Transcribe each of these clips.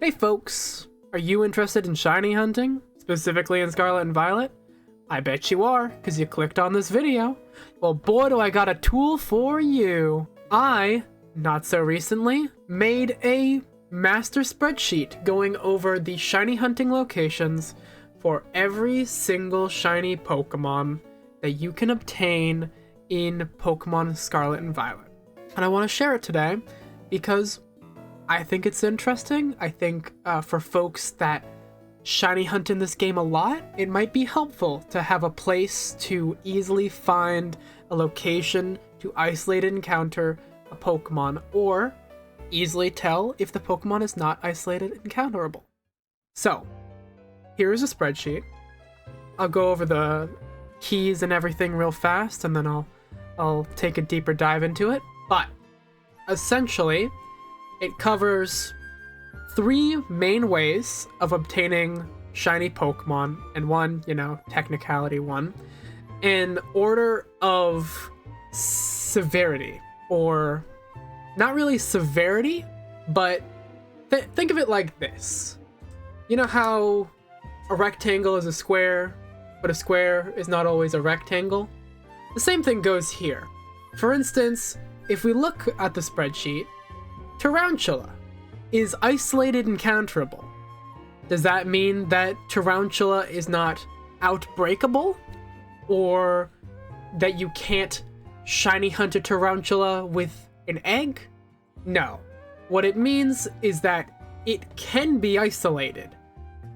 Hey folks, are you interested in shiny hunting? Specifically in Scarlet and Violet? I bet you are, because you clicked on this video. Well, boy, do I got a tool for you. I, not so recently, made a master spreadsheet going over the shiny hunting locations for every single shiny Pokemon that you can obtain in Pokemon Scarlet and Violet. And I want to share it today because I think it's interesting. I think for folks that shiny hunt in this game a lot, it might be helpful to have a place to easily find a location to isolate and encounter a Pokemon, or easily tell if the Pokemon is not isolated and encounterable. So, here is a spreadsheet. I'll go over the keys and everything real fast, and then I'll take a deeper dive into it. But essentially, it covers 3 main ways of obtaining shiny Pokemon, and one, technicality one, in order of severity, or not really severity, but think of it like this. You know how a rectangle is a square, but a square is not always a rectangle? The same thing goes here. For instance, if we look at the spreadsheet, Tarantula is isolated and counterable. Does that mean that Tarantula is not outbreakable? Or that you can't shiny hunt a Tarantula with an egg? No. What it means is that it can be isolated,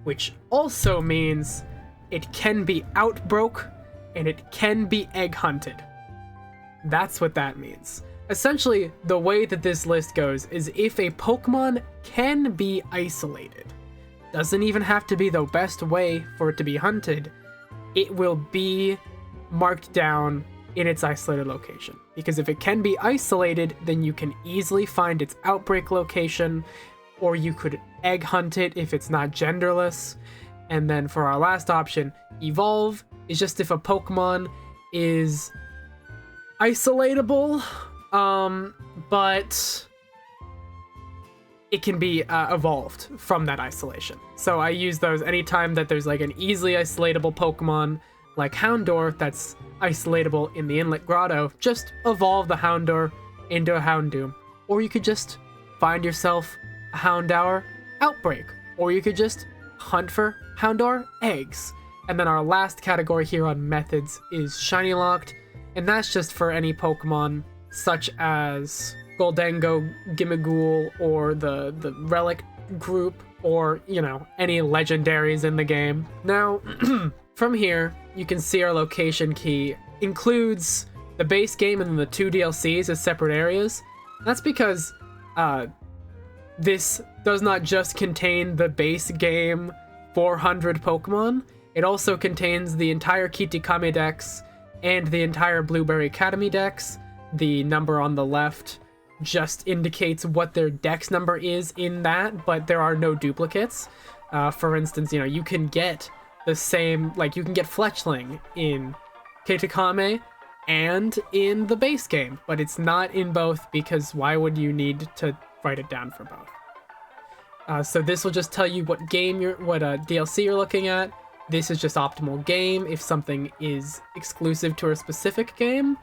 which also means it can be outbroke and it can be egg hunted. That's what that means. Essentially, the way that this list goes is if a Pokemon can be isolated, doesn't even have to be the best way for it to be hunted, it will be marked down in its isolated location. Because if it can be isolated, then you can easily find its outbreak location, or you could egg hunt it if it's not genderless. And then for our last option, evolve, is just if a Pokemon is isolatable, but it can be evolved from that isolation. So I use those anytime that there's like an easily isolatable Pokemon like Houndour that's isolatable in the Inlet Grotto. Just evolve the Houndour into a Houndoom. Or you could just find yourself a Houndour outbreak. Or you could just hunt for Houndour eggs. And then our last category here on methods is Shiny Locked, and that's just for any Pokemon such as Goldengo, Gimmighoul, or the Relic group, or, any legendaries in the game. Now, from here, you can see our location key includes the base game and the 2 DLCs as separate areas. That's because this does not just contain the base game 400 Pokemon, it also contains the entire Kitakami Dex and the entire Blueberry Academy Dex. The number on the left just indicates what their dex number is in that, but there are no duplicates. For instance, you can get the same, you can get Fletchling in Kitakami and in the base game, but it's not in both because why would you need to write it down for both? So this will just tell you what DLC you're looking at. This is just optimal game if something is exclusive to a specific game,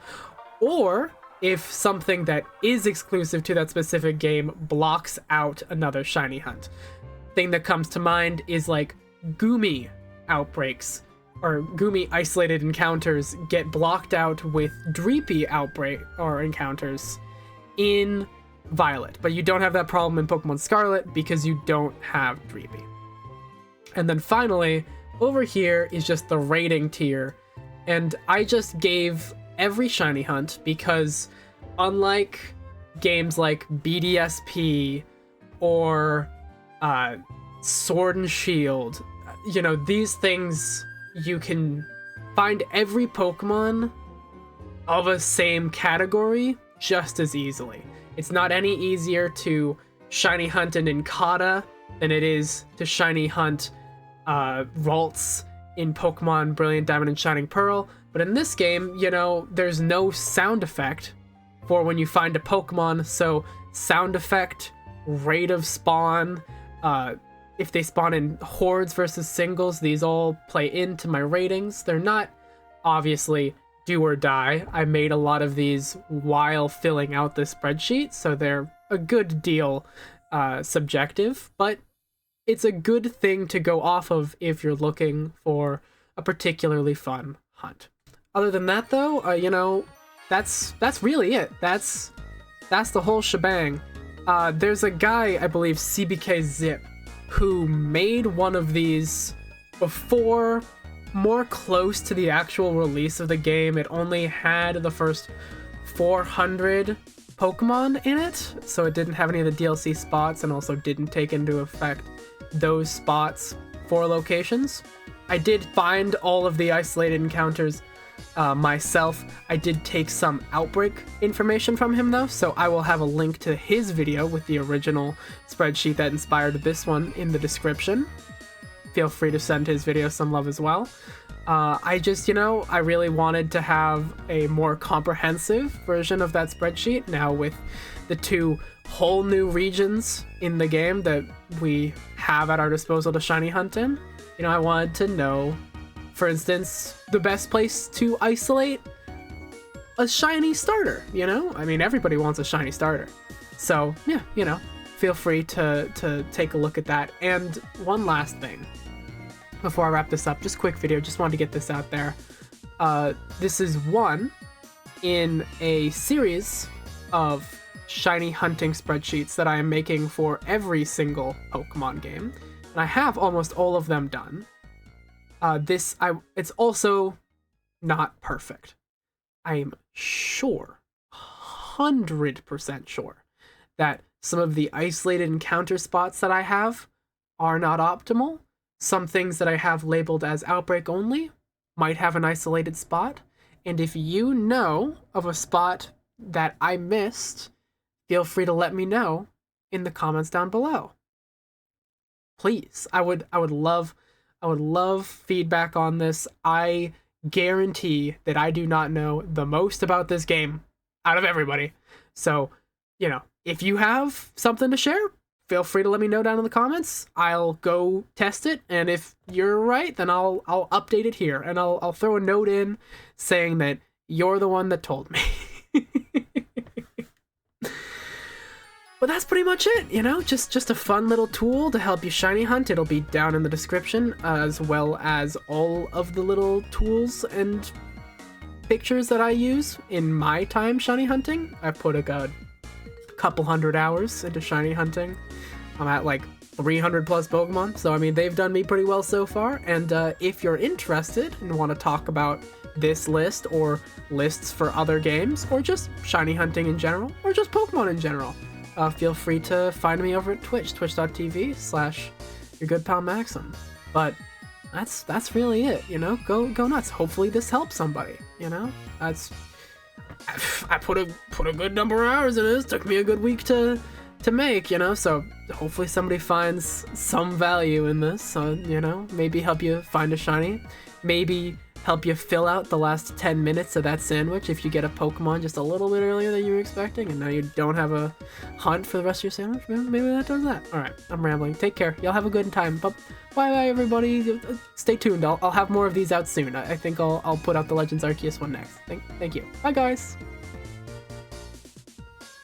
or if something that is exclusive to that specific game blocks out another shiny hunt. Thing that comes to mind is like Goomy outbreaks, or Goomy isolated encounters get blocked out with Dreepy outbreak or encounters in Violet, but you don't have that problem in Pokemon Scarlet because you don't have Dreepy. And then finally, over here is just the rating tier, and I just gave every shiny hunt because unlike games like BDSP or Sword and Shield, these things you can find every Pokemon of a same category just as easily. It's not any easier to shiny hunt an Incada than it is to shiny hunt Ralts in Pokemon Brilliant Diamond and Shining Pearl, but in this game, there's no sound effect for when you find a Pokemon, so sound effect, rate of spawn, If they spawn in hordes versus singles, these all play into my ratings. They're not obviously do or die. I made a lot of these while filling out this spreadsheet, so they're a good deal subjective, but it's a good thing to go off of if you're looking for a particularly fun hunt. Other than that, though, you know, that's really it. That's the whole shebang. There's a guy, I believe, CBK Zip, who made one of these before, more close to the actual release of the game. It only had the first 400 Pokemon in it, so it didn't have any of the DLC spots and also didn't take into effect those spots for locations. I did find all of the isolated encounters myself. I did take some Outbreak information from him though, so I will have a link to his video with the original spreadsheet that inspired this one in the description. Feel free to send his video some love as well. I just, you know, I really wanted to have a more comprehensive version of that spreadsheet now with the 2 whole new regions in the game that we have at our disposal to shiny hunt in. You know, I wanted to know, for instance, the best place to isolate a shiny starter, you know? I mean, everybody wants a shiny starter. So, yeah, you know, feel free to take a look at that. And one last thing before I wrap this up, just quick video, just wanted to get this out there. This is one in a series of shiny hunting spreadsheets that I am making for every single Pokemon game. And I have almost all of them done. It's also not perfect. I am sure, 100% sure, that some of the isolated encounter spots that I have are not optimal. Some things that I have labeled as Outbreak only might have an isolated spot. And if you know of a spot that I missed, feel free to let me know in the comments down below. Please, I would love feedback on this. I guarantee that I do not know the most about this game out of everybody. So, you know, if you have something to share, feel free to let me know down in the comments. I'll go test it, and if you're right, then I'll update it here, and I'll throw a note in saying that you're the one that told me. But that's pretty much it, you know, just a fun little tool to help you shiny hunt. It'll be down in the description, as well as all of the little tools and pictures that I use in my time shiny hunting. I put a couple hundred hours into shiny hunting. I'm at like 300 plus Pokemon, so I mean, they've done me pretty well so far. And if you're interested and want to talk about this list or lists for other games, or just shiny hunting in general, or just Pokemon in general, feel free to find me over at Twitch, twitch.tv/yourgoodpalmaxim. But that's really it, you know? Go nuts. Hopefully this helps somebody, you know? I put a good number of hours in this. Took me a good week to make, you know? So hopefully somebody finds some value in this. So, you know, maybe help you find a shiny. Maybe help you fill out the last 10 minutes of that sandwich if you get a Pokemon just a little bit earlier than you were expecting and now you don't have a hunt for the rest of your sandwich. Maybe that does that. Alright, I'm rambling. Take care. Y'all have a good time. Bye everybody. Stay tuned. I'll have more of these out soon. I think I'll put out the Legends Arceus one next. Thank you. Bye guys.